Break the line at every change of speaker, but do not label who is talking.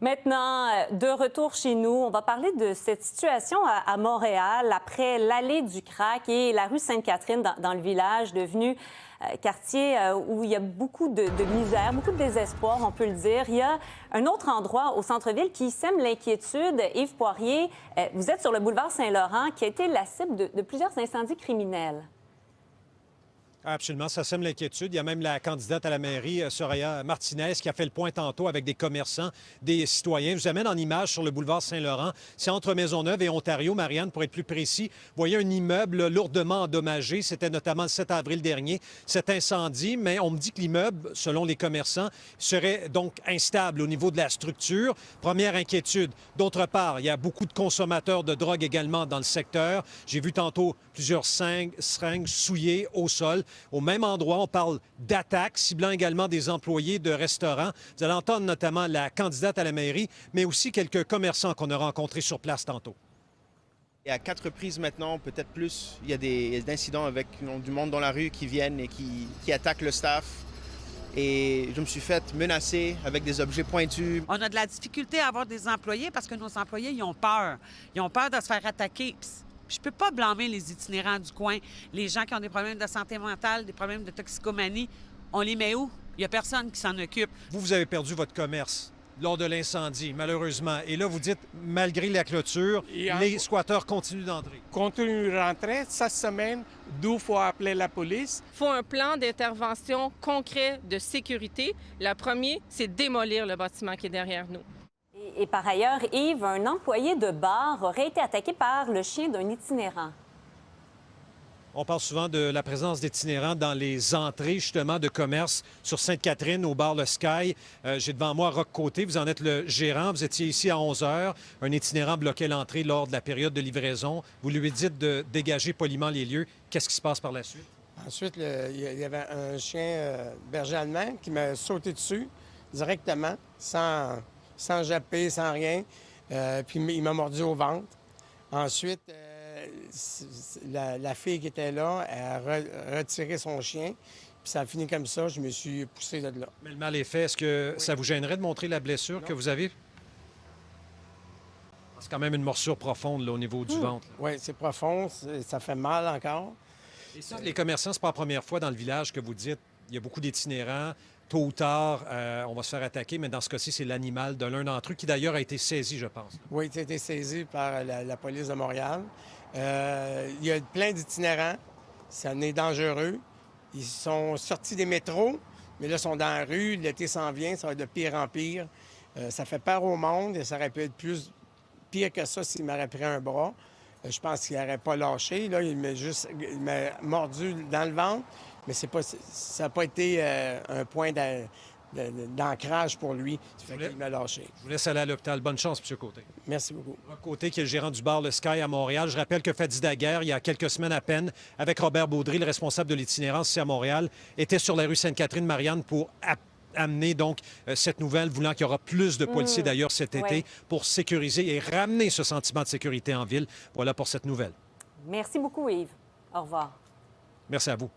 Maintenant, de retour chez nous, on va parler de cette situation à Montréal après l'allée du Crack et la rue Sainte-Catherine dans le village devenu quartier où il y a beaucoup de misère, beaucoup de désespoir, on peut le dire. Il y a un autre endroit au centre-ville qui sème l'inquiétude. Yves Poirier, vous êtes sur le boulevard Saint-Laurent qui a été la cible de plusieurs incendies criminels.
Absolument, ça sème l'inquiétude. Il y a même la candidate à la mairie, Soraya Martinez, qui a fait le point tantôt avec des commerçants, des citoyens. Je vous amène en image sur le boulevard Saint-Laurent. C'est entre Maisonneuve et Ontario, Marianne, pour être plus précis. Vous voyez un immeuble lourdement endommagé. C'était notamment le 7 avril dernier, cet incendie. Mais on me dit que l'immeuble, selon les commerçants, serait donc instable au niveau de la structure. Première inquiétude. D'autre part, il y a beaucoup de consommateurs de drogue également dans le secteur. J'ai vu tantôt plusieurs seringues souillées au sol. Au même endroit, on parle d'attaques, ciblant également des employés de restaurants. Vous allez entendre notamment la candidate à la mairie, mais aussi quelques commerçants qu'on a rencontrés sur place tantôt.
Et à 4 reprises maintenant, peut-être plus, il y a des incidents avec du monde dans la rue qui viennent et qui attaquent le staff. Et je me suis fait menacer avec des objets pointus.
On a de la difficulté à avoir des employés parce que nos employés, ils ont peur. Ils ont peur de se faire attaquer. Je peux pas blâmer les itinérants du coin, les gens qui ont des problèmes de santé mentale, des problèmes de toxicomanie. On les met où? Il n'y a personne qui s'en occupe.
Vous avez perdu votre commerce lors de l'incendie, malheureusement. Et là, vous dites, malgré la clôture, les squatteurs continuent d'entrer.
Continuent de rentrer. Cette semaine, 2 fois appeler la police.
Il faut un plan d'intervention concret de sécurité. Le premier, c'est démolir le bâtiment qui est derrière nous.
Et par ailleurs, Yves, un employé de bar aurait été attaqué par le chien d'un itinérant.
On parle souvent de la présence d'itinérants dans les entrées, justement, de commerce sur Sainte-Catherine, au bar Le Sky. J'ai devant moi Roch Côté, vous en êtes le gérant. Vous étiez ici à 11 h. Un itinérant bloquait l'entrée lors de la période de livraison. Vous lui dites de dégager poliment les lieux. Qu'est-ce qui se passe par la suite?
Ensuite, il y avait un chien berger allemand qui m'a sauté dessus directement, sans japper, sans rien. Puis il m'a mordu au ventre. Ensuite, la fille qui était là a retiré son chien. Puis ça a fini comme ça. Je me suis poussé de là.
Mais le mal est fait. Est-ce que ça vous gênerait de montrer la blessure que vous avez? C'est quand même une morsure profonde là, au niveau du ventre.
Oui, c'est profond. Ça fait mal encore.
Et ça, les commerçants, c'est pas la première fois dans le village que vous dites il y a beaucoup d'itinérants. Tôt ou tard, on va se faire attaquer, mais dans ce cas-ci, c'est l'animal de l'un d'entre eux qui, d'ailleurs, a été saisi, je pense.
Oui, il a été saisi par la police de Montréal. Il y a plein d'itinérants. Ça en est dangereux. Ils sont sortis des métros, mais là, ils sont dans la rue. L'été s'en vient, ça va être de pire en pire. Ça fait peur au monde et ça aurait pu être pire que ça s'il m'aurait pris un bras. Je pense qu'il n'aurait pas lâché. Là, il m'a mordu dans le ventre. Mais ça n'a pas été un point d'ancrage pour lui. Ça fait qu'il m'a lâché.
Je vous laisse aller à l'hôpital. Bonne chance, M. Côté.
Merci beaucoup.
Côté, qui est le gérant du bar Le Sky à Montréal. Je rappelle que Fadi Daguerre, il y a quelques semaines à peine, avec Robert Baudry, le responsable de l'itinérance ici à Montréal, était sur la rue Sainte-Catherine, Marianne, pour amener donc cette nouvelle, voulant qu'il y aura plus de policiers d'ailleurs cet été pour sécuriser et ramener ce sentiment de sécurité en ville. Voilà pour cette nouvelle.
Merci beaucoup, Yves. Au revoir.
Merci à vous.